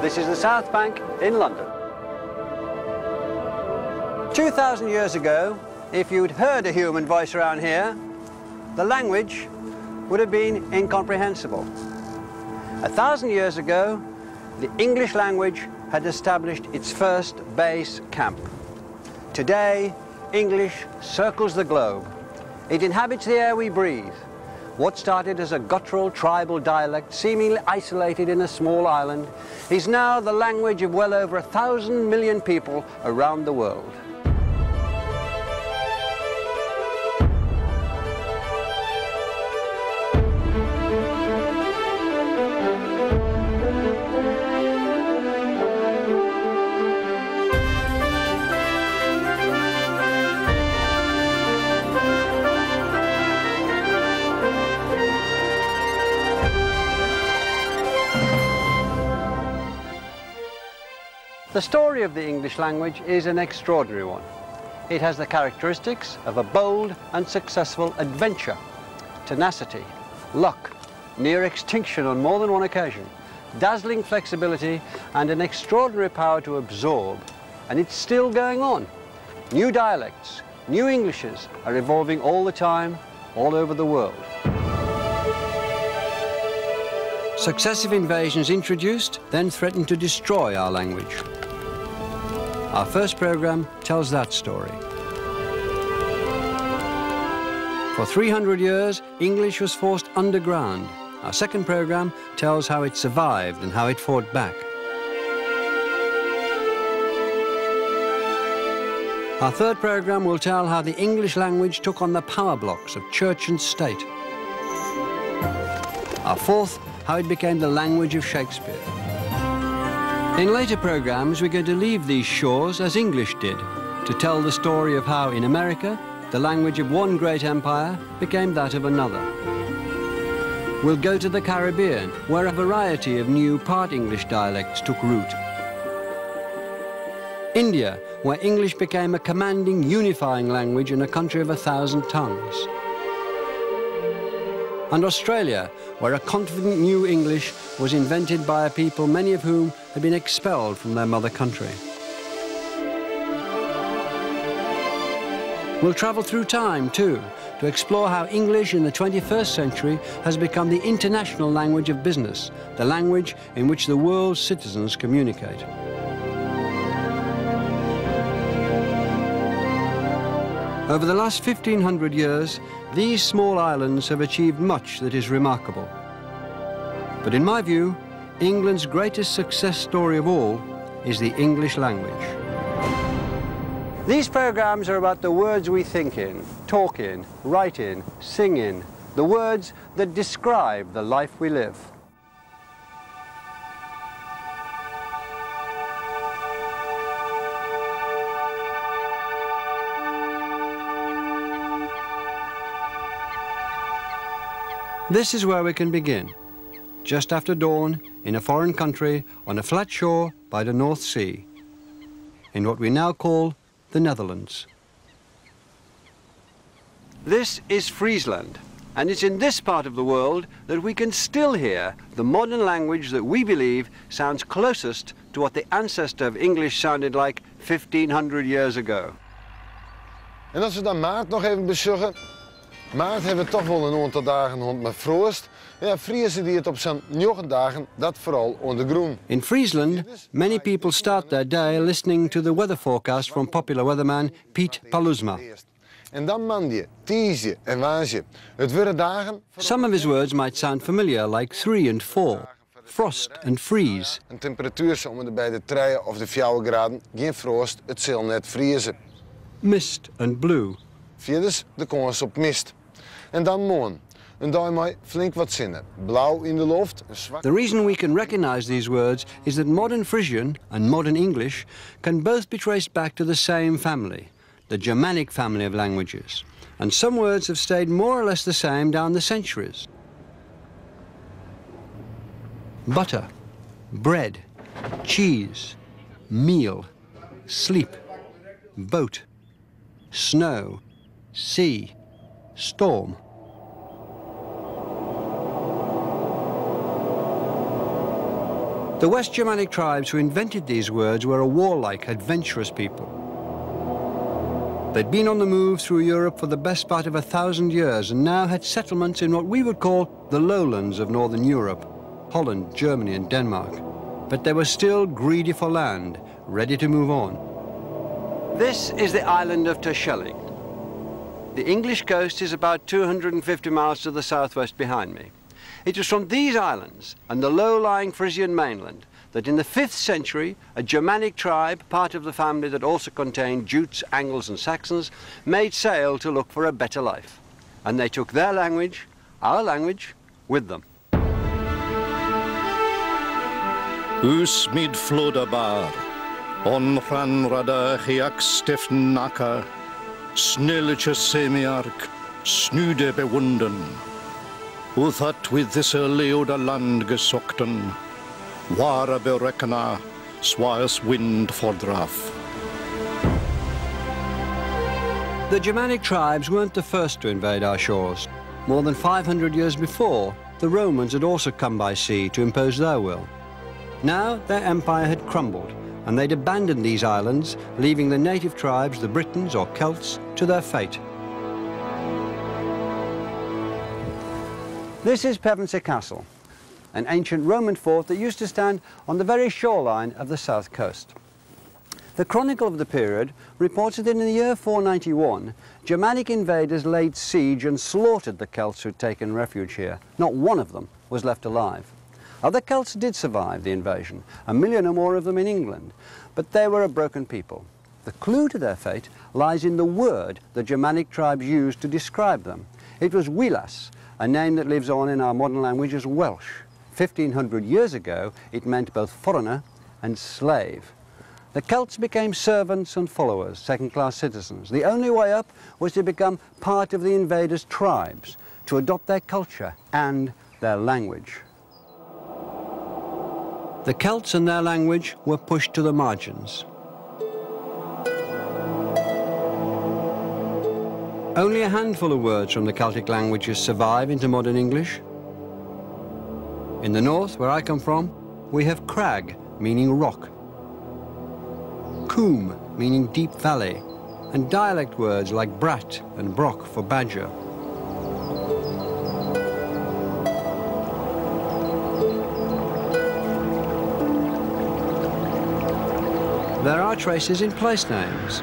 This is the South Bank in London. 2,000 years ago, if you'd heard a human voice around here, the language would have been incomprehensible. 1,000 years ago, the English language had established its first base camp. Today, English circles the globe. It inhabits the air we breathe. What started as a guttural tribal dialect, seemingly isolated in a small island, is now the language of well over 1,000 million people around the world. The story of the English language is an extraordinary one. It has the characteristics of a bold and successful adventure, tenacity, luck, near extinction on more than one occasion, dazzling flexibility, and an extraordinary power to absorb. And it's still going on. New dialects, new Englishes are evolving all the time, all over the world. Successive invasions introduced, then threatened to destroy our language. Our first program tells that story. For 300 years, English was forced underground. Our second program tells how it survived and how it fought back. Our third program will tell how the English language took on the power blocks of church and state. Our fourth, how it became the language of Shakespeare. In later programs, we're going to leave these shores as English did, to tell the story of how in America, the language of one great empire became that of another. We'll go to the Caribbean, where a variety of new part English dialects took root. India, where English became a commanding, unifying language in a country of 1,000 tongues. And Australia, where a confident new English was invented by a people, many of whom had been expelled from their mother country. We'll travel through time, too, to explore how English in the 21st century has become the international language of business, the language in which the world's citizens communicate. Over the last 1,500 years, these small islands have achieved much that is remarkable. But in my view, England's greatest success story of all is the English language. These programs are about the words we think in, talk in, write in, sing in, the words that describe the life we live. This is where we can begin, just after dawn, in a foreign country, on a flat shore by the North Sea, in what we now call the Netherlands. This is Friesland, and it's in this part of the world that we can still hear the modern language that we believe sounds closest to what the ancestor of English sounded like 1,500 years ago. En als we dan maart nog even bezoeken, maart hebben we toch wel een aantal dagen rond met frost. Ja, Friese die het op zijn 9 dagen, dat vooral onder groen. In Friesland, many people start their day listening to the weather forecast from popular weatherman Piet Palusma. En dan mandje, tiesje en waasje. Het worden dagen... Some of his words might sound familiar, like 3 and 4, frost and freeze. Een temperatuur zomer bij de 3 of de 4 graden, geen frost, het zal net vriezen. Mist and blue. Vierders de kans op mist. En dan moon. Een dag met flink wat zinnen. Blauw in de lucht. The reason we can recognize these words is that modern Frisian and modern English can both be traced back to the same family, the Germanic family of languages. And some words have stayed more or less the same down the centuries. Butter, bread, cheese, meal, sleep, boat, snow, sea, storm. The West Germanic tribes who invented these words were a warlike, adventurous people. They'd been on the move through Europe for the best part of 1,000 years and now had settlements in what we would call the lowlands of northern Europe, Holland, Germany and Denmark. But they were still greedy for land, ready to move on. This is the island of Terschelling. The English coast is about 250 miles to the southwest behind me. It was from these islands and the low-lying Frisian mainland that in the 5th century a Germanic tribe, part of the family that also contained Jutes, Angles and Saxons, made sail to look for a better life. And they took their language, our language, with them. Us mid flodabar, on ranrada hiak stiften akker, snilletje semiark, snude bewunden. Uthat with this leoda land gesokten, ware berekena, swires wind fordraf. The Germanic tribes weren't the first to invade our shores. More than 500 years before, the Romans had also come by sea to impose their will. Now their empire had crumbled, and they'd abandoned these islands, leaving the native tribes, the Britons or Celts, to their fate. This is Pevensey Castle, an ancient Roman fort that used to stand on the very shoreline of the south coast. The chronicle of the period reports that in the year 491, Germanic invaders laid siege and slaughtered the Celts who'd taken refuge here. Not one of them was left alive. Other Celts did survive the invasion, 1 million or more of them in England, but they were a broken people. The clue to their fate lies in the word the Germanic tribes used to describe them. It was Wilas, a name that lives on in our modern language as Welsh. 1,500 years ago, it meant both foreigner and slave. The Celts became servants and followers, second-class citizens. The only way up was to become part of the invaders' tribes, to adopt their culture and their language. The Celts and their language were pushed to the margins. Only a handful of words from the Celtic languages survive into modern English. In the north, where I come from, we have crag, meaning rock, coombe, meaning deep valley, and dialect words like brat and brock for badger. There are traces in place names.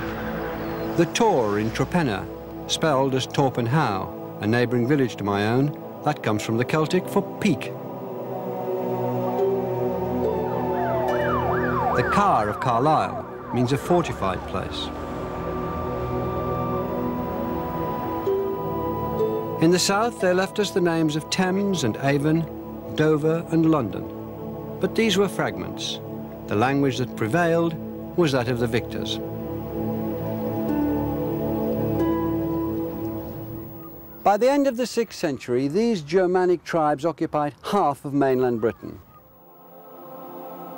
The Tor in Tropenna, spelled as Torpenhow, a neighbouring village to my own, that comes from the Celtic for peak. The Car of Carlisle means a fortified place. In the south, they left us the names of Thames and Avon, Dover and London. But these were fragments. The language that prevailed was that of the victors. By the end of the 6th century, these Germanic tribes occupied half of mainland Britain.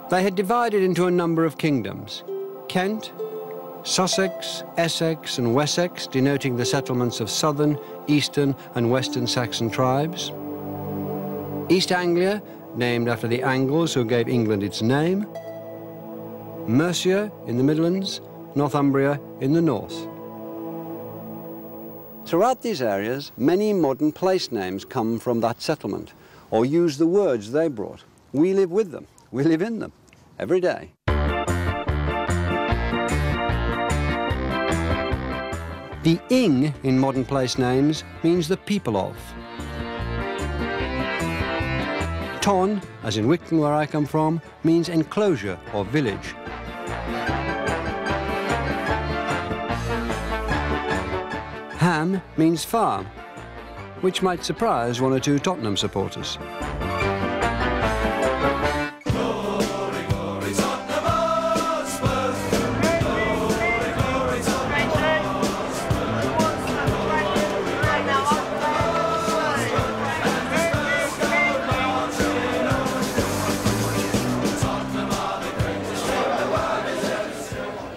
They had divided into a number of kingdoms: Kent, Sussex, Essex and Wessex, denoting the settlements of southern, eastern and western Saxon tribes; East Anglia, named after the Angles who gave England its name; Mercia in the Midlands, Northumbria in the north. Throughout these areas, many modern place names come from that settlement or use the words they brought. We live with them. We live in them every day. The ing in modern place names means the people of. Ton, as in Wickton where I come from, means enclosure or village. Ham means farm, which might surprise one or two Tottenham supporters.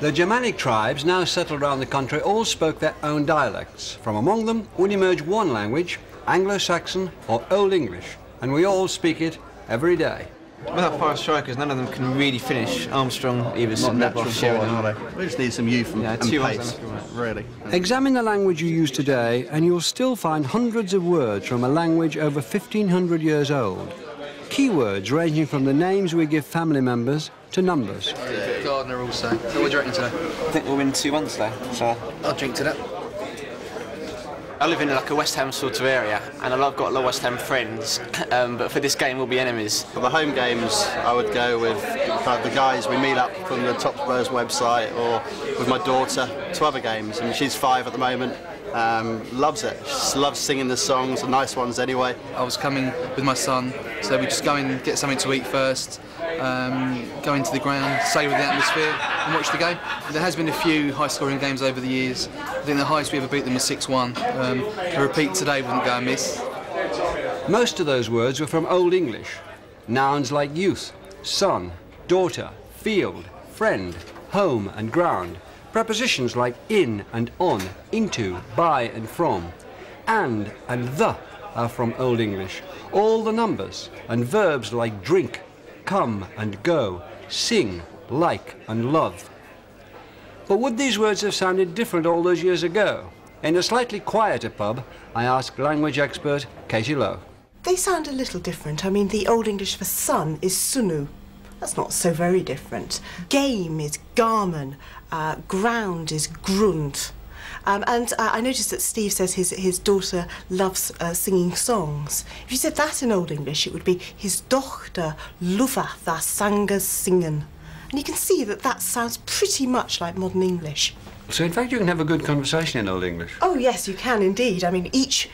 The Germanic tribes now settled around the country all spoke their own dialects. From among them would emerge one language, Anglo-Saxon or Old English, and we all speak it every day. With our 5 strikers, none of them can really finish. Armstrong, Everson, Not natural Sheringham. born, are they? We just need some youth and, and two pace, of them. really. Examine the language you use today and you'll still find hundreds of words from a language over 1,500 years old. Keywords ranging from the names we give family members to numbers. Gardner also. So what do you reckon today? I think we'll win 2-1 today, so... I'll drink to that. I live in like a West Ham sort of area, and I've got a lot of West Ham friends, but for this game we'll be enemies. For the home games, I would go with kind of the guys we meet up from the Top Spurs website, or with my daughter to other games. And she's 5 at the moment. Loves it. She loves singing the songs, the nice ones anyway. I was coming with my son, so we just go and get something to eat first, go into the ground, savour the atmosphere and watch the game. There has been a few high-scoring games over the years. I think the highest we ever beat them was 6-1. A repeat today wouldn't go amiss. Most of those words were from Old English. Nouns like youth, son, daughter, field, friend, home and ground. Prepositions like in and on, into, by and from. And the are from Old English. All the numbers and verbs like drink, come and go, sing, like and love. But would these words have sounded different all those years ago? In a slightly quieter pub, I asked language expert Katie Lowe. They sound a little different. I mean, the Old English for sun is sunu. That's not so very different. Game is garmen. Ground is grund. I noticed that Steve says his daughter loves singing songs. If you said that in Old English, it would be his dochter loveth tha sangas singen. And you can see that that sounds pretty much like modern English. So in fact you can have a good conversation in Old English? Oh yes, you can indeed. I mean, each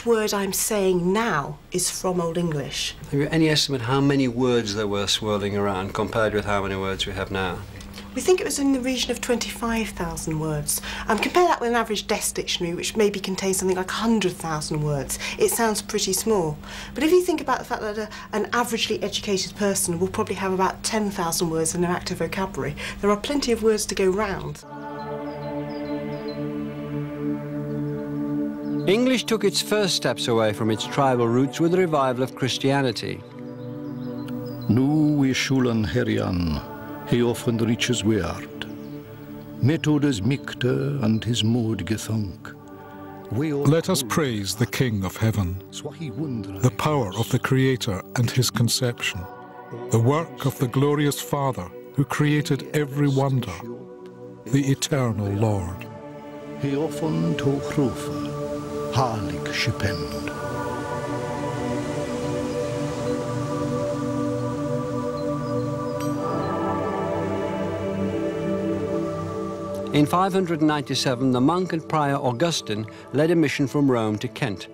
word I'm saying now is from Old English. Have you any estimate how many words there were swirling around compared with how many words we have now? We think it was in the region of 25,000 words. Compare that with an average desk dictionary, which maybe contains something like 100,000 words. It sounds pretty small. But if you think about the fact that an averagely educated person will probably have about 10,000 words in their active vocabulary, there are plenty of words to go round. English took its first steps away from its tribal roots with the revival of Christianity. Nu I schulen herian, he often reaches weird. Methodes mikte and his mood gethunk. Let us praise the King of Heaven, the power of the Creator and his conception, the work of the glorious Father who created every wonder, the eternal Lord. He often to groeven. Harlig schipend. In 597, the monk and prior Augustine led a mission from Rome to Kent.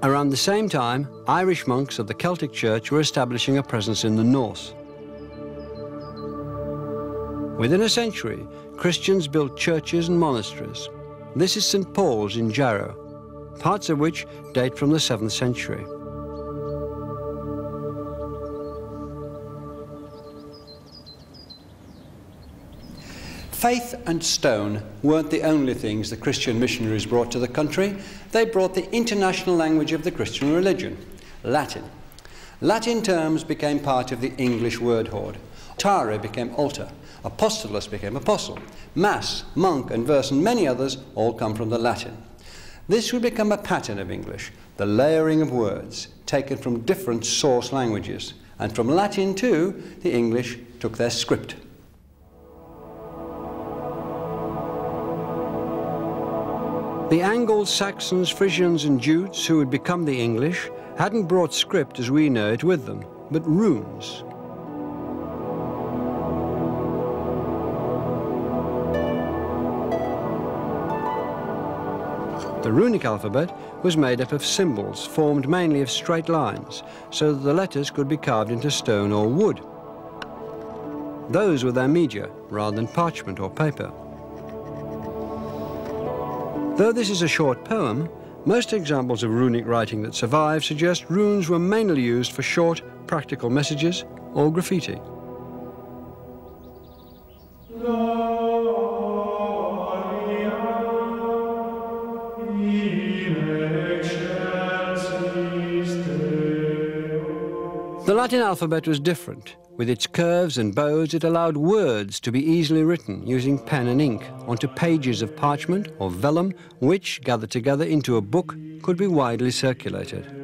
Around the same time, Irish monks of the Celtic Church were establishing a presence in the north. Within a century, Christians built churches and monasteries. This is St. Paul's in Jarrow, parts of which date from the 7th century. Faith and stone weren't the only things the Christian missionaries brought to the country. They brought the international language of the Christian religion, Latin. Latin terms became part of the English word hoard. Altare became altar. Apostolos became apostle. Mass, monk and verse and many others all come from the Latin. This would become a pattern of English, the layering of words taken from different source languages. And from Latin too, the English took their script. The Angles, Saxons, Frisians and Jutes who would become the English hadn't brought script as we know it with them, but runes. The runic alphabet was made up of symbols formed mainly of straight lines, so that the letters could be carved into stone or wood. Those were their media, rather than parchment or paper. Though this is a short poem, most examples of runic writing that survive suggest runes were mainly used for short, practical messages or graffiti. The Latin alphabet was different. With its curves and bows, it allowed words to be easily written using pen and ink onto pages of parchment or vellum, which, gathered together into a book, could be widely circulated.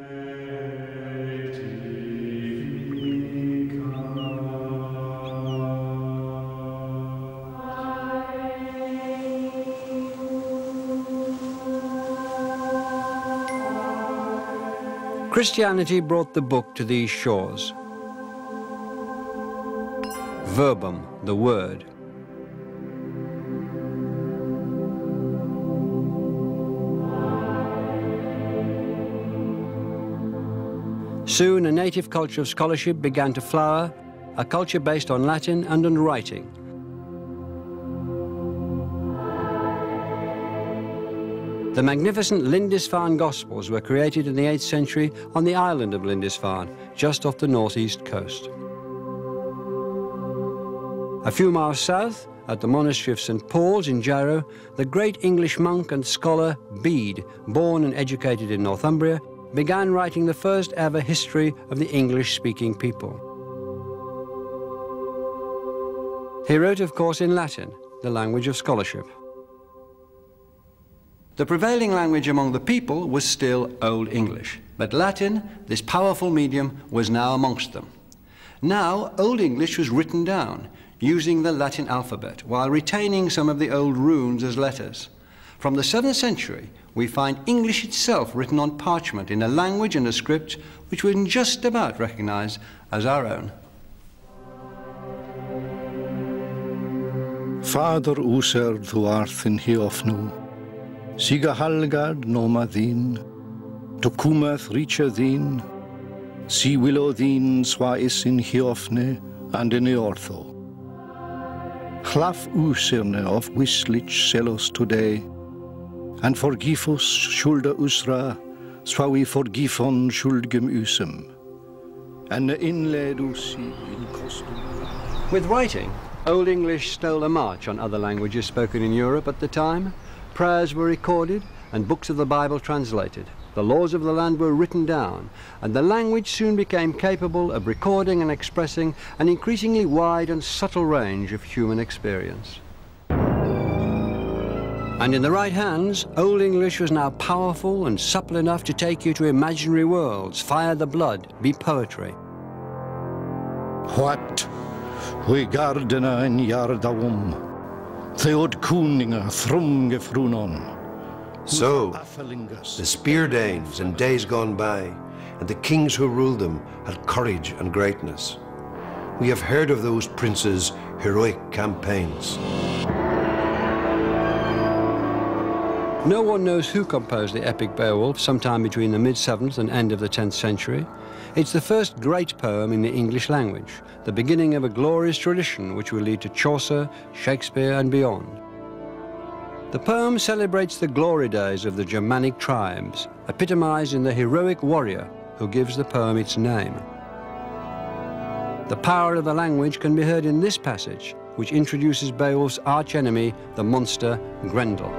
Christianity brought the book to these shores. Verbum, the word. Soon a native culture of scholarship began to flower, a culture based on Latin and on writing. The magnificent Lindisfarne Gospels were created in the 8th century on the island of Lindisfarne, just off the northeast coast. A few miles south, at the monastery of St. Paul's in Jarrow, the great English monk and scholar Bede, born and educated in Northumbria, began writing the first ever history of the English-speaking people. He wrote, of course, in Latin, the language of scholarship. The prevailing language among the people was still Old English, but Latin, this powerful medium, was now amongst them. Now, Old English was written down, using the Latin alphabet, while retaining some of the old runes as letters. From the 7th century, we find English itself written on parchment in a language and a script which we can just about recognize as our own. Father úser þú art in hiofnu, siga halgad noma þín, tokumeth richa þín, si willow þín swa is in hiofne and in eortho. Chlaf úserne of wislich selos today, and forgifus schulda usra, swa we forgifon schuldgem usem, and the inled usi in costum. With writing, Old English stole a march on other languages spoken in Europe at the time. Prayers were recorded and books of the Bible translated. The laws of the land were written down, and the language soon became capable of recording and expressing an increasingly wide and subtle range of human experience. And in the right hands, Old English was now powerful and supple enough to take you to imaginary worlds, fire the blood, be poetry. What? We gardena in Jardawum, Theod Kuninga Thrumge Frunon. So, the Spear Danes in days gone by, and the kings who ruled them, had courage and greatness. We have heard of those princes' heroic campaigns. No one knows who composed the epic Beowulf sometime between the mid-7th and end of the 10th century. It's the first great poem in the English language, the beginning of a glorious tradition which will lead to Chaucer, Shakespeare and beyond. The poem celebrates the glory days of the Germanic tribes, epitomized in the heroic warrior who gives the poem its name. The power of the language can be heard in this passage, which introduces Beowulf's archenemy, the monster Grendel.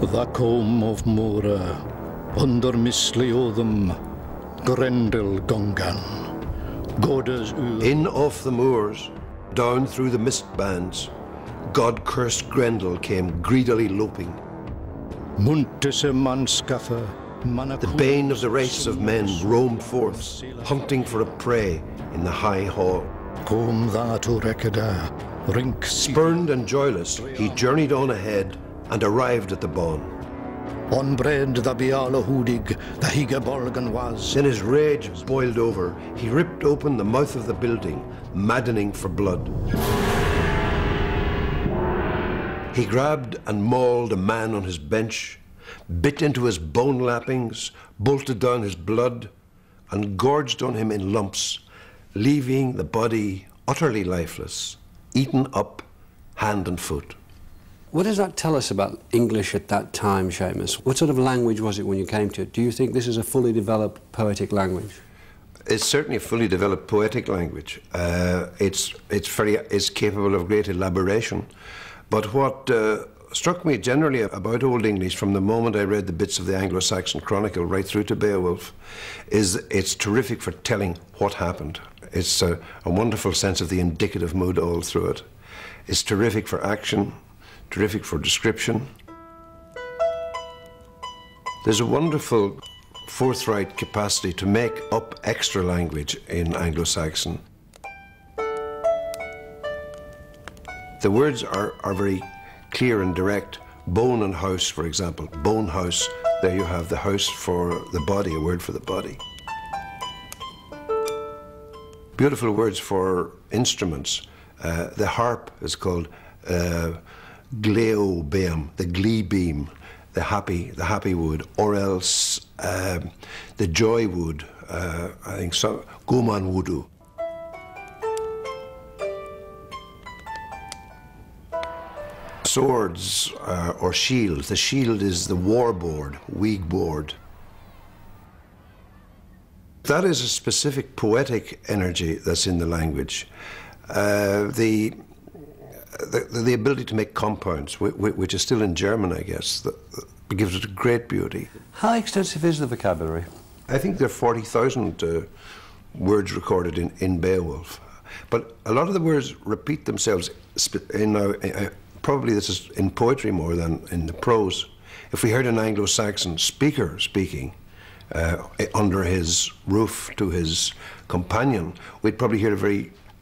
The comb of Mora, under Misleodum, Grendel Gongan, Goda's in off the moors, down through the mist bands, God-cursed Grendel came greedily loping. The bane of the race of men roamed forth, hunting for a prey in the high hall. Spurned and joyless, he journeyed on ahead and arrived at the bawn. Then his rage boiled over. He ripped open the mouth of the building, maddening for blood. He grabbed and mauled a man on his bench, bit into his bone lappings, bolted down his blood, and gorged on him in lumps, leaving the body utterly lifeless, eaten up hand and foot. What does that tell us about English at that time, Seamus? What sort of language was it when you came to it? Do you think this is a fully developed poetic language? It's certainly a fully developed poetic language. It's capable of great elaboration. But what struck me generally about Old English from the moment I read the bits of the Anglo-Saxon Chronicle right through to Beowulf is it's terrific for telling what happened. It's a wonderful sense of the indicative mood all through it. It's terrific for action, terrific for description. There's a wonderful forthright capacity to make up extra language in Anglo-Saxon. The words are very clear and direct. Bone and house, for example. Bone house, there you have the house for the body, a word for the body. Beautiful words for instruments. The harp is called gleobeam, the glee beam, the happy wood, or else the joy wood, I think so, goman wudu. Swords or shields. The shield is the war board, weag board. That is a specific poetic energy that's in the language. The ability to make compounds, which is still in German, I guess, that gives it a great beauty. How extensive is the vocabulary? I think there are 40,000 words recorded in Beowulf. But a lot of the words repeat themselves probably this is in poetry more than in the prose. If we heard an Anglo-Saxon speaker speaking under his roof to his companion, we'd probably hear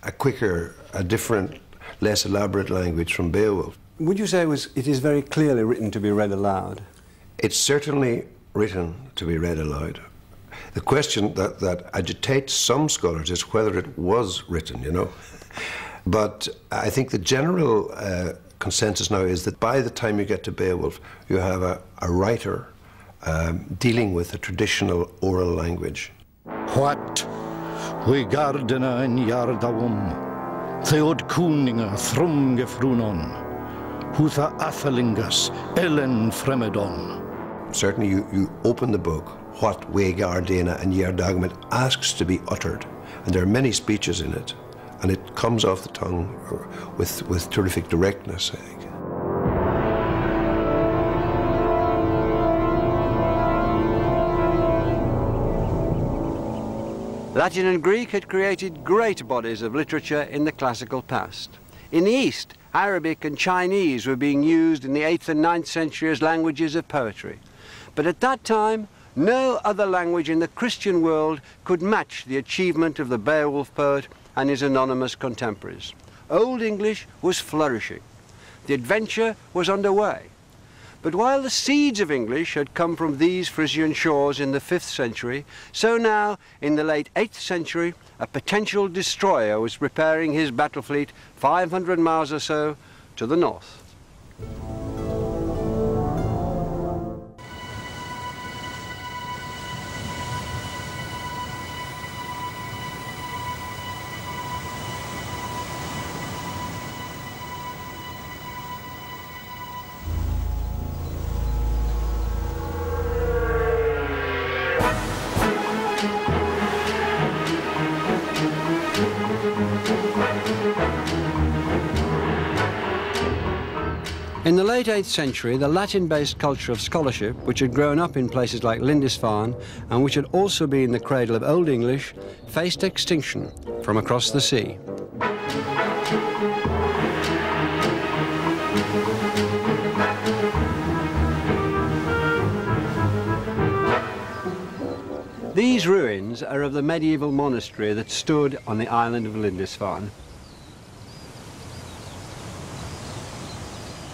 a quicker, a different, less elaborate language from Beowulf. Would you say it is very clearly written to be read aloud? It's certainly written to be read aloud. The question that agitates some scholars is whether it was written, you know. But I think the general consensus now is that by the time you get to Beowulf, you have a writer dealing with a traditional oral language. What we gardena in Yardawum, Theod Kuninga Thrum Gefrunon, Hutha Athalingas, Ellen Fremedon. Certainly you open the book, what we gardena and Yardawum, it asks to be uttered, and there are many speeches in it. And it comes off the tongue with terrific directness, I think. Latin and Greek had created great bodies of literature in the classical past. In the East, Arabic and Chinese were being used in the 8th and 9th century as languages of poetry. But at that time, no other language in the Christian world could match the achievement of the Beowulf poet and his anonymous contemporaries. Old English was flourishing. The adventure was underway. But while the seeds of English had come from these Frisian shores in the 5th century, so now, in the late 8th century, a potential destroyer was preparing his battle fleet 500 miles or so to the north. In the late 8th century, the Latin-based culture of scholarship, which had grown up in places like Lindisfarne and which had also been the cradle of Old English, faced extinction from across the sea. These ruins are of the medieval monastery that stood on the island of Lindisfarne.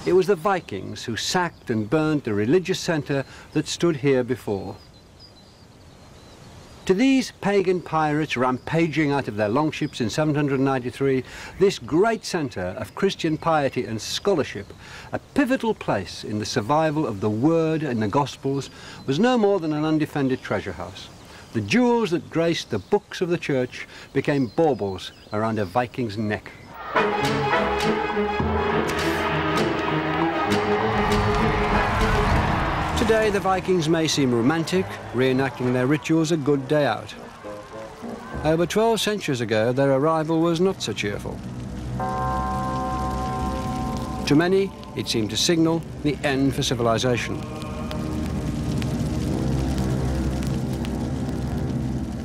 It was the Vikings who sacked and burnt the religious centre that stood here before. To these pagan pirates rampaging out of their longships in 793, this great centre of Christian piety and scholarship, a pivotal place in the survival of the Word and the Gospels, was no more than an undefended treasure house. The jewels that graced the books of the church became baubles around a Viking's neck. Today, the Vikings may seem romantic, reenacting their rituals a good day out. Over 12 centuries ago, their arrival was not so cheerful. To many, it seemed to signal the end for civilization.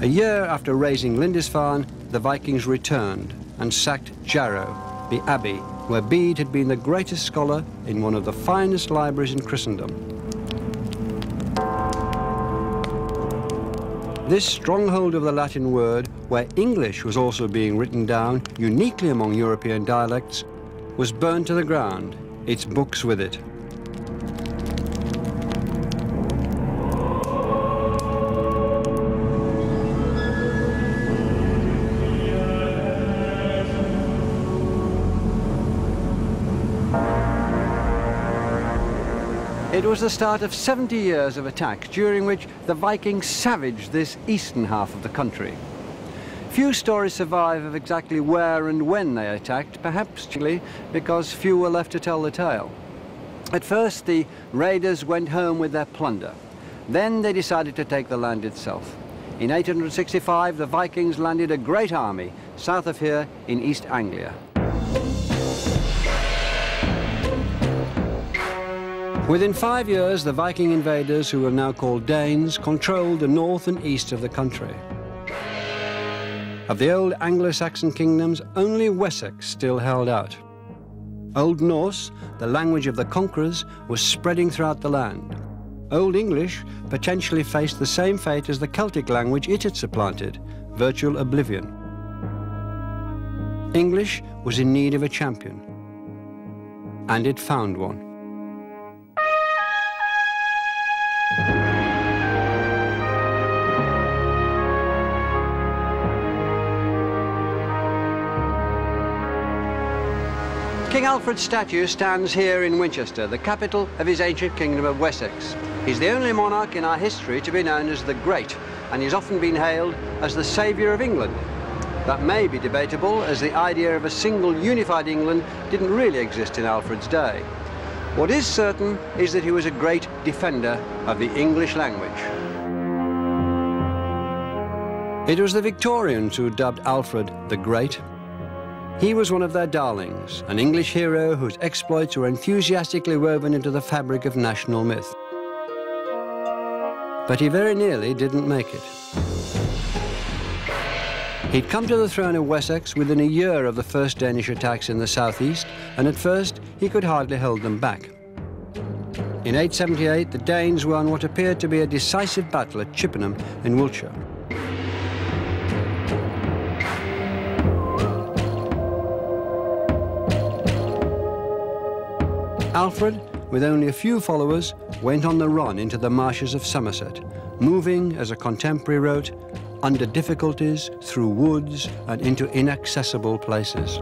A year after razing Lindisfarne, the Vikings returned and sacked Jarrow, the abbey, where Bede had been the greatest scholar in one of the finest libraries in Christendom. This stronghold of the Latin word, where English was also being written down uniquely among European dialects, was burned to the ground, its books with it. It was the start of 70 years of attack, during which the Vikings savaged this eastern half of the country. Few stories survive of exactly where and when they attacked, perhaps because few were left to tell the tale. At first, the raiders went home with their plunder. Then they decided to take the land itself. In 865, the Vikings landed a great army south of here in East Anglia. Within 5 years, the Viking invaders, who were now called Danes, controlled the north and east of the country. Of the old Anglo-Saxon kingdoms, only Wessex still held out. Old Norse, the language of the conquerors, was spreading throughout the land. Old English potentially faced the same fate as the Celtic language it had supplanted, virtual oblivion. English was in need of a champion, and it found one. King Alfred's statue stands here in Winchester, the capital of his ancient kingdom of Wessex. He's the only monarch in our history to be known as the Great, and he's often been hailed as the saviour of England. That may be debatable, as the idea of a single unified England didn't really exist in Alfred's day. What is certain is that he was a great defender of the English language. It was the Victorians who dubbed Alfred the Great. He was one of their darlings, an English hero whose exploits were enthusiastically woven into the fabric of national myth. But he very nearly didn't make it. He'd come to the throne of Wessex within a year of the first Danish attacks in the southeast, and at first he could hardly hold them back. In 878, the Danes won what appeared to be a decisive battle at Chippenham in Wiltshire. Alfred, with only a few followers, went on the run into the marshes of Somerset, moving, as a contemporary wrote, under difficulties, through woods, and into inaccessible places.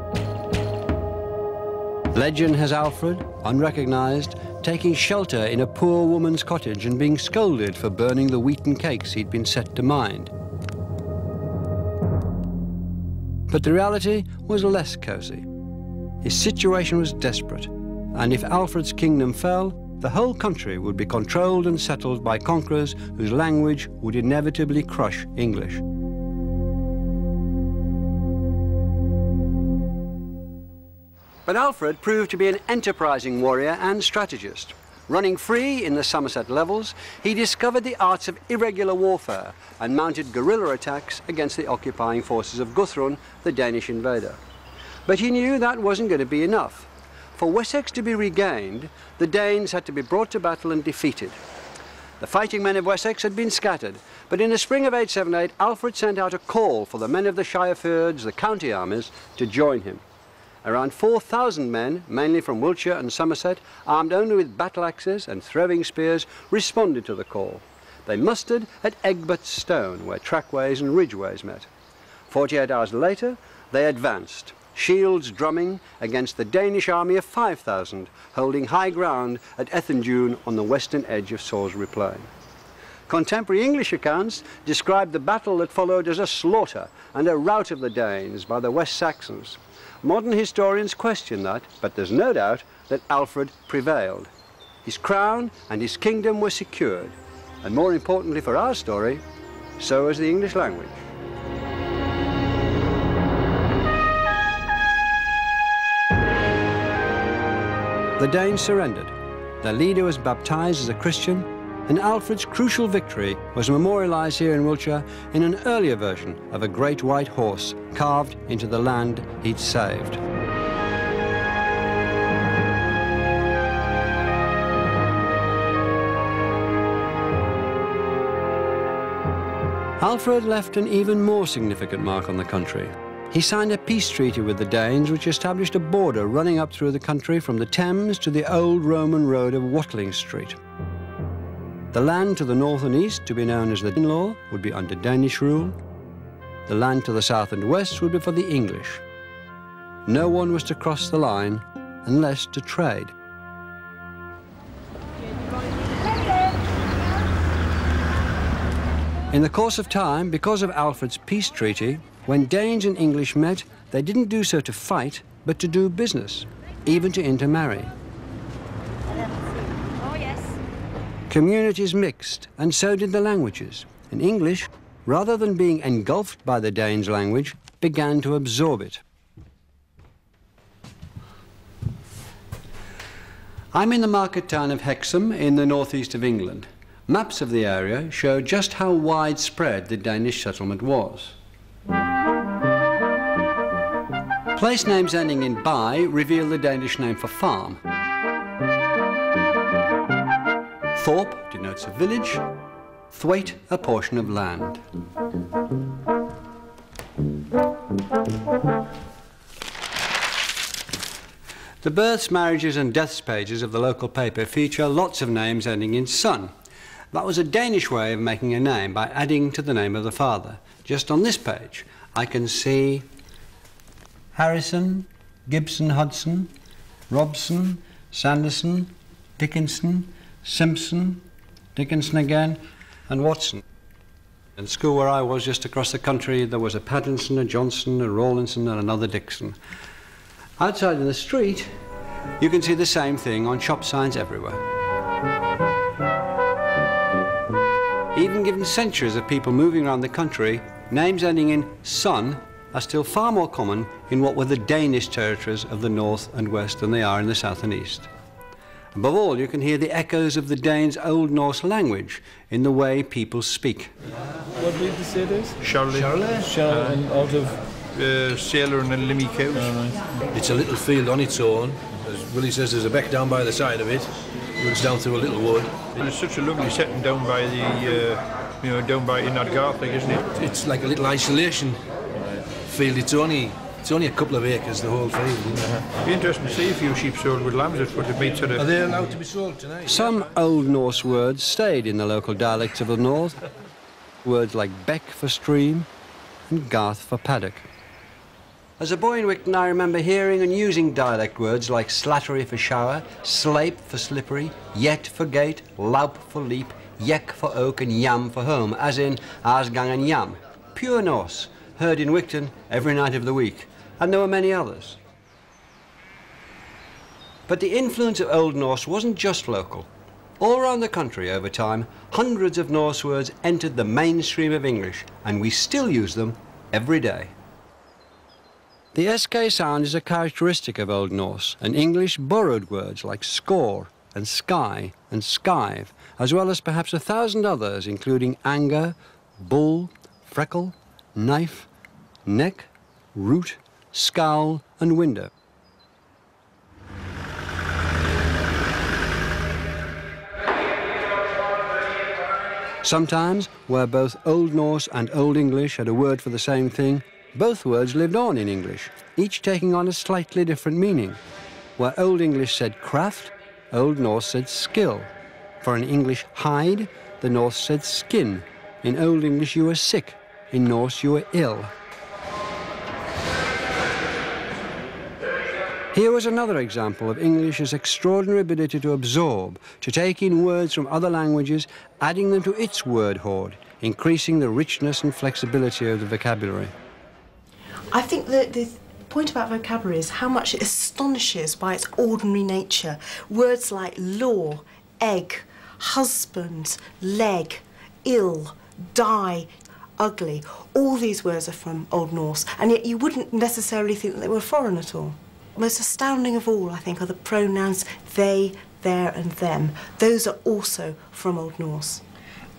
Legend has Alfred, unrecognized, taking shelter in a poor woman's cottage and being scolded for burning the wheaten cakes he'd been set to mind. But the reality was less cosy. His situation was desperate, and if Alfred's kingdom fell, the whole country would be controlled and settled by conquerors whose language would inevitably crush English. But Alfred proved to be an enterprising warrior and strategist. Running free in the Somerset levels, he discovered the arts of irregular warfare and mounted guerrilla attacks against the occupying forces of Guthrun, the Danish invader. But he knew that wasn't going to be enough. For Wessex to be regained, the Danes had to be brought to battle and defeated. The fighting men of Wessex had been scattered, but in the spring of 878, Alfred sent out a call for the men of the Shire Fyrds, the county armies, to join him. Around 4,000 men, mainly from Wiltshire and Somerset, armed only with battle axes and throwing spears, responded to the call. They mustered at Egbert's Stone, where trackways and ridgeways met. 48 hours later, they advanced, shields drumming, against the Danish army of 5,000, holding high ground at Ethandune on the western edge of Salisbury Plain. Contemporary English accounts describe the battle that followed as a slaughter and a rout of the Danes by the West Saxons. Modern historians question that, but there's no doubt that Alfred prevailed. His crown and his kingdom were secured, and more importantly for our story, so was the English language. The Danes surrendered. Their leader was baptized as a Christian, and Alfred's crucial victory was memorialized here in Wiltshire in an earlier version of a great white horse carved into the land he'd saved. Alfred left an even more significant mark on the country. He signed a peace treaty with the Danes which established a border running up through the country from the Thames to the old Roman road of Watling Street. The land to the north and east, to be known as the Danelaw, would be under Danish rule. The land to the south and west would be for the English. No one was to cross the line unless to trade. In the course of time, because of Alfred's peace treaty, when Danes and English met, they didn't do so to fight, but to do business, even to intermarry. Oh, yes. Communities mixed, and so did the languages. And English, rather than being engulfed by the Danes' language, began to absorb it. I'm in the market town of Hexham in the northeast of England. Maps of the area show just how widespread the Danish settlement was. Place names ending in "by" reveal the Danish name for farm. Thorpe denotes a village, Thwaite a portion of land. The births, marriages and deaths pages of the local paper feature lots of names ending in "son." That was a Danish way of making a name by adding to the name of the father. Just on this page, I can see Harrison, Gibson, Hudson, Robson, Sanderson, Dickinson, Simpson, Dickinson again, and Watson. In the school where I was just across the country, there was a Pattinson, a Johnson, a Rawlinson, and another Dixon. Outside in the street, you can see the same thing on shop signs everywhere. Even given centuries of people moving around the country, names ending in "son" are still far more common in what were the Danish territories of the north and west than they are in the south and east. Above all, you can hear the echoes of the Danes' Old Norse language in the way people speak. What did you say this? Charlotte. Charlotte, and out of... Sailor and Limmy cows. Right. It's a little field on its own. As Willie says, there's a beck down by the side of it. Runs down through a little wood. And it's such a lovely setting down by the, down by in that garth, isn't it? It's like a little isolation field. It's only a couple of acres, the whole field. It'd be interesting to see a few sheep sold with lambs. It's what it means to the... Are they allowed to be sold tonight? Some Old Norse words stayed in the local dialects of the north. Words like beck for stream and garth for paddock. As a boy in Wigton, I remember hearing and using dialect words like slattery for shower, slape for slippery, yet for gate, laup for leap, yek for oak, and yam for home, as in Asgang and yam. Pure Norse, heard in Wigton every night of the week, and there were many others. But the influence of Old Norse wasn't just local. All around the country over time, hundreds of Norse words entered the mainstream of English, and we still use them every day. The SK sound is a characteristic of Old Norse, and English borrowed words like score and sky and skive, as well as perhaps 1,000 others, including anger, bull, freckle, knife, neck, root, scowl, and window. Sometimes, where both Old Norse and Old English had a word for the same thing, both words lived on in English, each taking on a slightly different meaning. Where Old English said craft, Old Norse said skill. For in English hide, the Norse said skin. In Old English you were sick, in Norse you were ill. Here was another example of English's extraordinary ability to absorb, to take in words from other languages, adding them to its word hoard, increasing the richness and flexibility of the vocabulary. I think that the point about vocabulary is how much it astonishes by its ordinary nature. Words like law, egg, husband, leg, ill, die, ugly, all these words are from Old Norse, and yet you wouldn't necessarily think that they were foreign at all. Most astounding of all, I think, are the pronouns they, their and them. Those are also from Old Norse.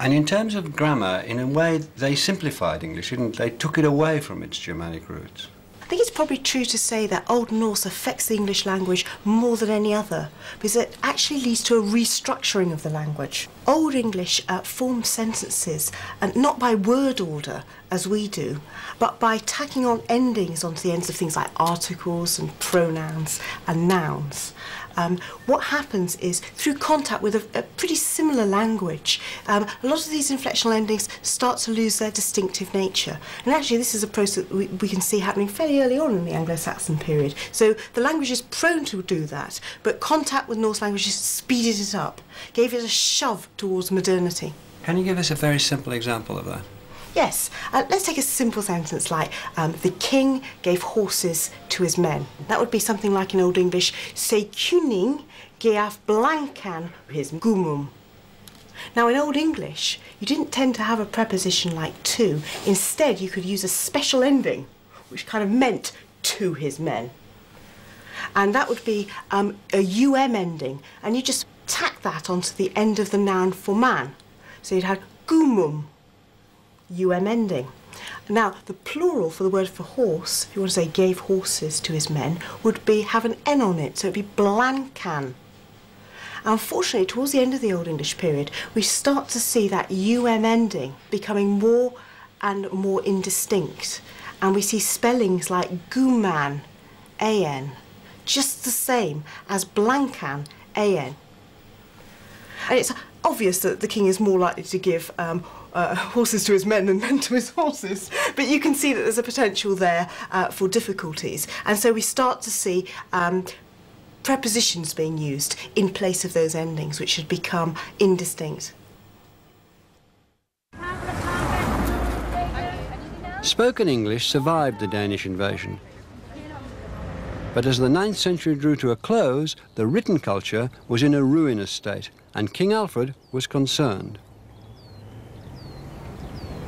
And in terms of grammar, in a way, they simplified English, didn't they? They took it away from its Germanic roots. I think it's probably true to say that Old Norse affects the English language more than any other, because it actually leads to a restructuring of the language. Old English formed sentences, and not by word order, as we do, but by tacking on endings onto the ends of things like articles and pronouns and nouns. What happens is, through contact with a pretty similar language, a lot of these inflectional endings start to lose their distinctive nature. And actually this is a process that we can see happening fairly early on in the Anglo-Saxon period. So the language is prone to do that, but contact with Norse languages speeded it up, gave it a shove towards modernity. Can you give us a very simple example of that? Yes, let's take a simple sentence like, the king gave horses to his men. That would be something like in Old English, Se kuning gav blankan his gumum. Now in Old English, you didn't tend to have a preposition like to. Instead, you could use a special ending, which kind of meant to his men. And that would be a um ending, and you just tack that onto the end of the noun for man. So you'd have gumum. ending. Now, the plural for the word for horse, if you want to say gave horses to his men, would be have an N on it, so it'd be blankan. Unfortunately, towards the end of the Old English period, we start to see that ending becoming more and more indistinct. And we see spellings like guman, an, just the same as blankan, an. And it's obvious that the king is more likely to give horses to his men than men to his horses, but you can see that there's a potential there for difficulties, and so we start to see prepositions being used in place of those endings, which had become indistinct. Spoken English survived the Danish invasion. But as the 9th century drew to a close, the written culture was in a ruinous state, and King Alfred was concerned.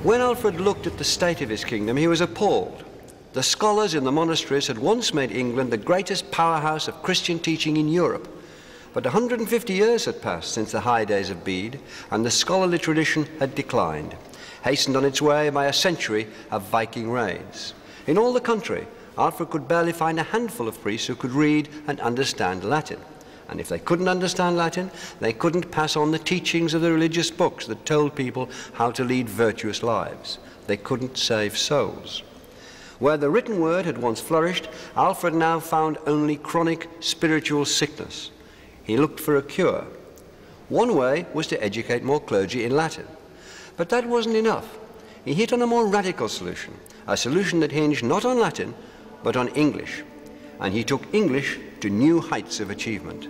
When Alfred looked at the state of his kingdom, he was appalled. The scholars in the monasteries had once made England the greatest powerhouse of Christian teaching in Europe. But 150 years had passed since the high days of Bede, and the scholarly tradition had declined, hastened on its way by a century of Viking raids. In all the country, Alfred could barely find a handful of priests who could read and understand Latin. And if they couldn't understand Latin, they couldn't pass on the teachings of the religious books that told people how to lead virtuous lives. They couldn't save souls. Where the written word had once flourished, Alfred now found only chronic spiritual sickness. He looked for a cure. One way was to educate more clergy in Latin. But that wasn't enough. He hit on a more radical solution, a solution that hinged not on Latin, but on English. And he took English to new heights of achievement.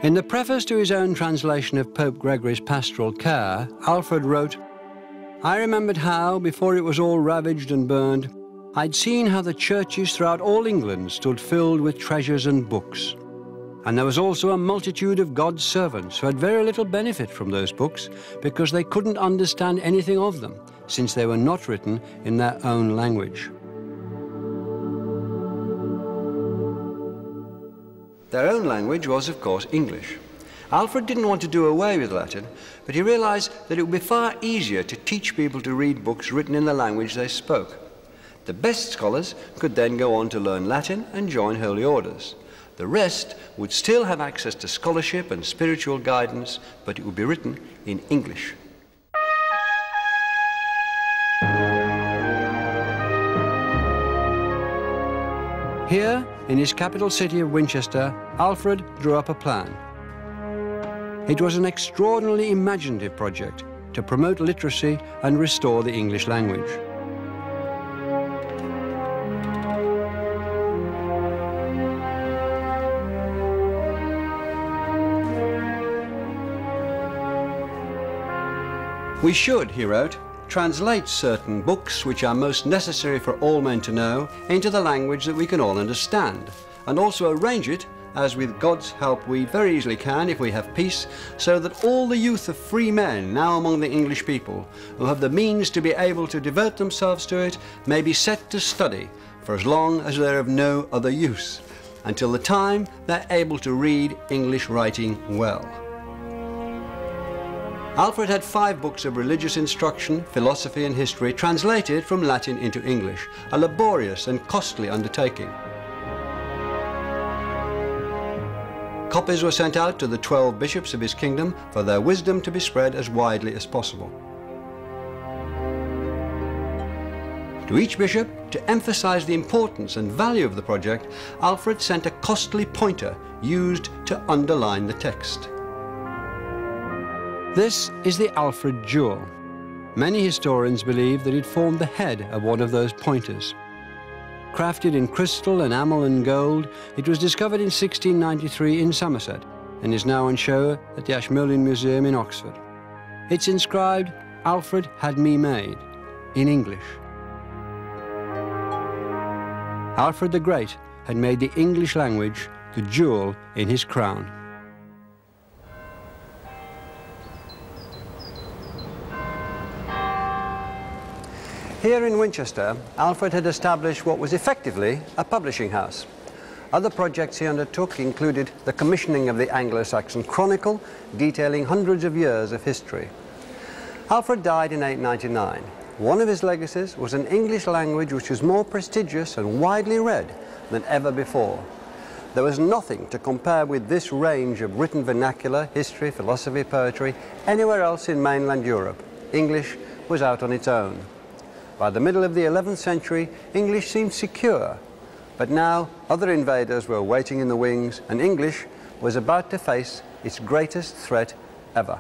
In the preface to his own translation of Pope Gregory's Pastoral Care, Alfred wrote, "I remembered how, before it was all ravaged and burned, I'd seen how the churches throughout all England stood filled with treasures and books. And there was also a multitude of God's servants who had very little benefit from those books because they couldn't understand anything of them, since they were not written in their own language." Their own language was, of course, English. Alfred didn't want to do away with Latin, but he realized that it would be far easier to teach people to read books written in the language they spoke. The best scholars could then go on to learn Latin and join holy orders. The rest would still have access to scholarship and spiritual guidance, but it would be written in English. Here, in his capital city of Winchester, Alfred drew up a plan. It was an extraordinarily imaginative project to promote literacy and restore the English language. "We should," he wrote, "translate certain books which are most necessary for all men to know into the language that we can all understand, and also arrange it, as with God's help we very easily can if we have peace, so that all the youth of free men now among the English people, who have the means to be able to devote themselves to it, may be set to study, for as long as they're of no other use, until the time they're able to read English writing well. Alfred had 5 books of religious instruction, philosophy and history translated from Latin into English, a laborious and costly undertaking. Copies were sent out to the 12 bishops of his kingdom for their wisdom to be spread as widely as possible. To each bishop, to emphasize the importance and value of the project, Alfred sent a costly pointer used to underline the text. This is the Alfred jewel. Many historians believe that it formed the head of one of those pointers. Crafted in crystal, enamel and gold, it was discovered in 1693 in Somerset and is now on show at the Ashmolean Museum in Oxford. It's inscribed, "Alfred had me made," in English. Alfred the Great had made the English language the jewel in his crown. Here in Winchester, Alfred had established what was effectively a publishing house. Other projects he undertook included the commissioning of the Anglo-Saxon Chronicle, detailing hundreds of years of history. Alfred died in 899. One of his legacies was an English language which was more prestigious and widely read than ever before. There was nothing to compare with this range of written vernacular, history, philosophy, poetry, anywhere else in mainland Europe. English was out on its own. By the middle of the 11th century, English seemed secure, but now other invaders were waiting in the wings, and English was about to face its greatest threat ever.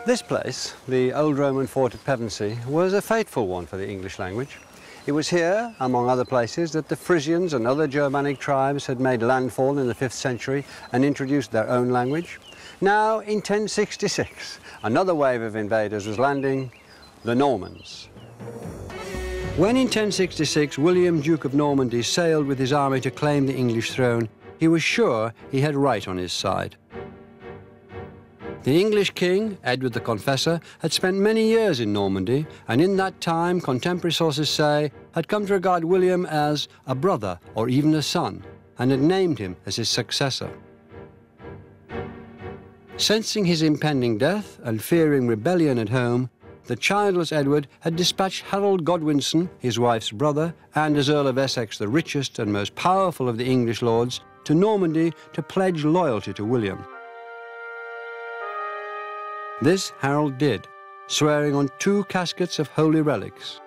This place, the old Roman fort at Pevensey, was a fateful one for the English language. It was here, among other places, that the Frisians and other Germanic tribes had made landfall in the 5th century and introduced their own language. Now, in 1066, another wave of invaders was landing, the Normans. When in 1066 William, Duke of Normandy, sailed with his army to claim the English throne, he was sure he had right on his side. The English king, Edward the Confessor, had spent many years in Normandy, and in that time, contemporary sources say, had come to regard William as a brother or even a son, and had named him as his successor. Sensing his impending death and fearing rebellion at home, the childless Edward had dispatched Harold Godwinson, his wife's brother, and as Earl of Essex, the richest and most powerful of the English lords, to Normandy to pledge loyalty to William. This Harold did, swearing on 2 caskets of holy relics.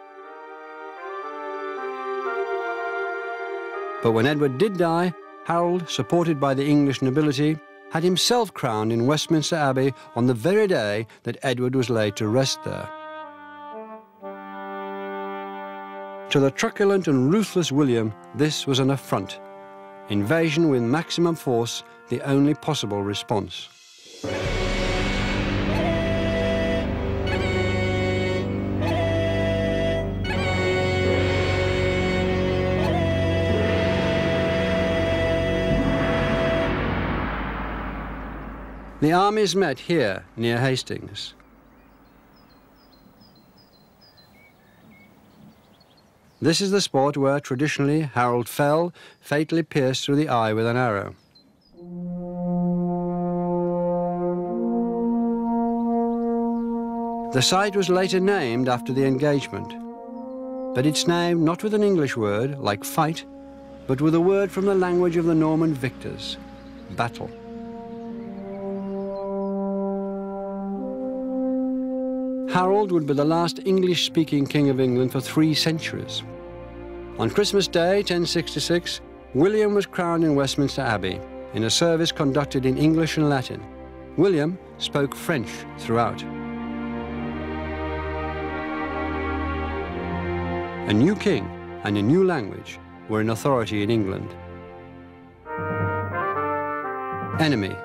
But when Edward did die, Harold, supported by the English nobility, had himself crowned in Westminster Abbey on the very day that Edward was laid to rest there. To the truculent and ruthless William, this was an affront. Invasion with maximum force, the only possible response. The armies met here, near Hastings. This is the spot where, traditionally, Harold fell, fatally pierced through the eye with an arrow. The site was later named after the engagement, but it's named not with an English word, like fight, but with a word from the language of the Norman victors, battle. Harold would be the last English-speaking king of England for 3 centuries. On Christmas Day, 1066, William was crowned in Westminster Abbey in a service conducted in English and Latin. William spoke French throughout. A new king and a new language were in authority in England. Enemy.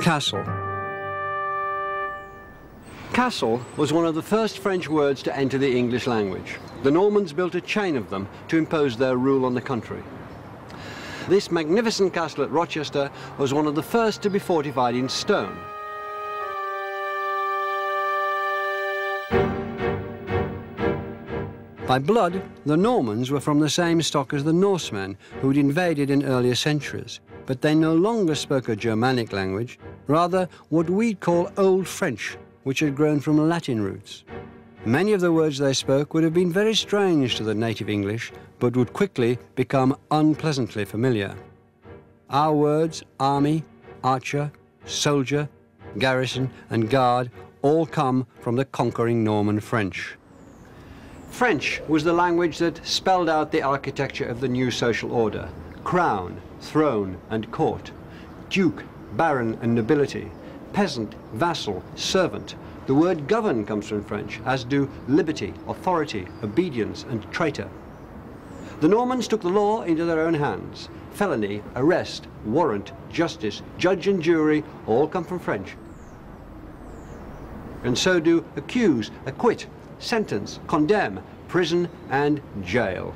Castle. Castle was one of the first French words to enter the English language. The Normans built a chain of them to impose their rule on the country. This magnificent castle at Rochester was one of the first to be fortified in stone. By blood, the Normans were from the same stock as the Norsemen who'd invaded in earlier centuries, but they no longer spoke a Germanic language, rather what we'd call Old French, which had grown from Latin roots. Many of the words they spoke would have been very strange to the native English, but would quickly become unpleasantly familiar. Our words, army, archer, soldier, garrison, and guard, all come from the conquering Norman French. French was the language that spelled out the architecture of the new social order: crown, throne, and court, duke, baron, and nobility, peasant, vassal, servant. The word govern comes from French, as do liberty, authority, obedience, and traitor. The Normans took the law into their own hands. Felony, arrest, warrant, justice, judge and jury all come from French. And so do accuse, acquit, sentence, condemn, prison, and jail.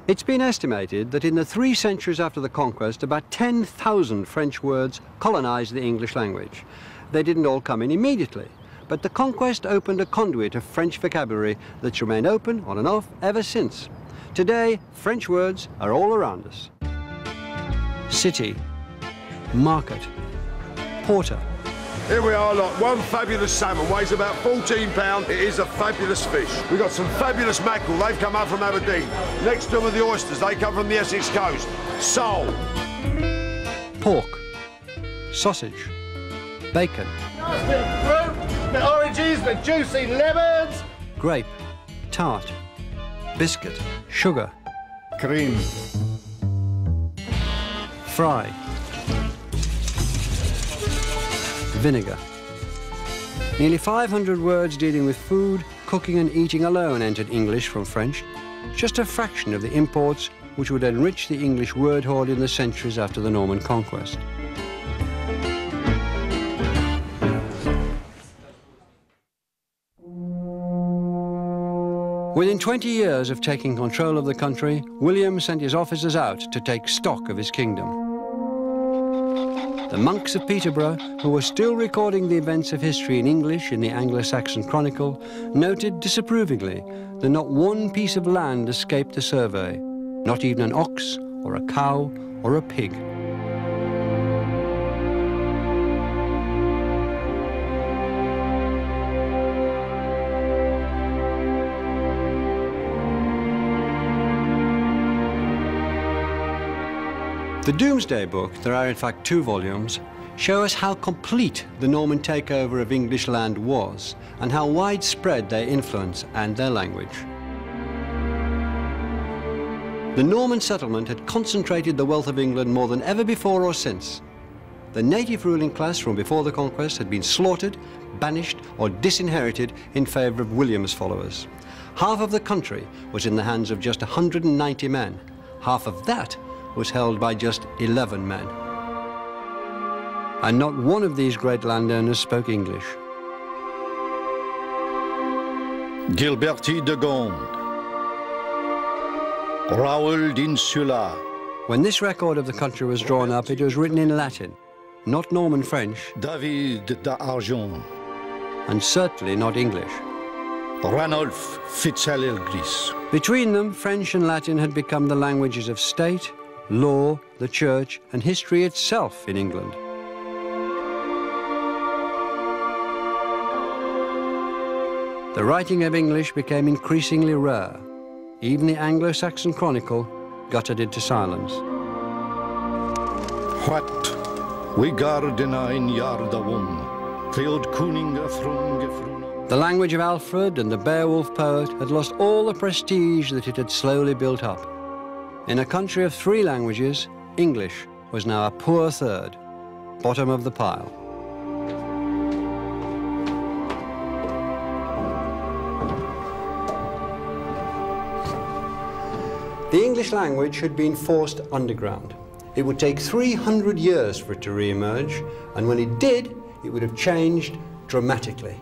It's been estimated that in the 3 centuries after the conquest, about 10,000 French words colonized the English language. They didn't all come in immediately, but the conquest opened a conduit of French vocabulary that's remained open on and off ever since. Today, French words are all around us. City, market, porter. Here we are, like one fabulous salmon, weighs about 14 pounds. It is a fabulous fish. We've got some fabulous mackerel, they've come up from Aberdeen. Next to them are the oysters, they come from the Essex coast. Sole. Pork, sausage, bacon. Nice bit of fruit, bit of oranges, bit of juicy lemons. Grape, tart, biscuit, sugar. Cream. Fry. Vinegar. Nearly 500 words dealing with food, cooking and eating alone entered English from French, just a fraction of the imports which would enrich the English word hoard in the centuries after the Norman conquest. Within 20 years of taking control of the country, William sent his officers out to take stock of his kingdom. The monks of Peterborough, who were still recording the events of history in English in the Anglo-Saxon Chronicle, noted disapprovingly that not one piece of land escaped the survey, not even an ox or a cow or a pig. The Domesday Book, there are in fact 2 volumes, show us how complete the Norman takeover of English land was and how widespread their influence and their language. The Norman settlement had concentrated the wealth of England more than ever before or since. The native ruling class from before the conquest had been slaughtered, banished or disinherited in favour of William's followers. Half of the country was in the hands of just 190 men. Half of that was held by just 11 men. And not one of these great landowners spoke English. Gilberti de Gond, Raoul d'Insula. When this record of the country was drawn up, it was written in Latin, not Norman French, David d'Argent, and certainly not English. Ranulph Fitzgerald. Between them, French and Latin had become the languages of state, law, the church, and history itself in England. The writing of English became increasingly rare. Even the Anglo-Saxon Chronicle guttered into silence. What we gardena in Yardawum, Theod Kuninga Frunge. The language of Alfred and the Beowulf poet had lost all the prestige that it had slowly built up. In a country of 3 languages, English was now a poor third, bottom of the pile. The English language had been forced underground. It would take 300 years for it to re-emerge, and when it did, it would have changed dramatically.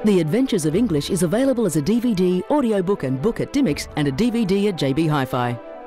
The Adventures of English is available as a DVD, audiobook and book at Dimmicks and a DVD at JB Hi-Fi.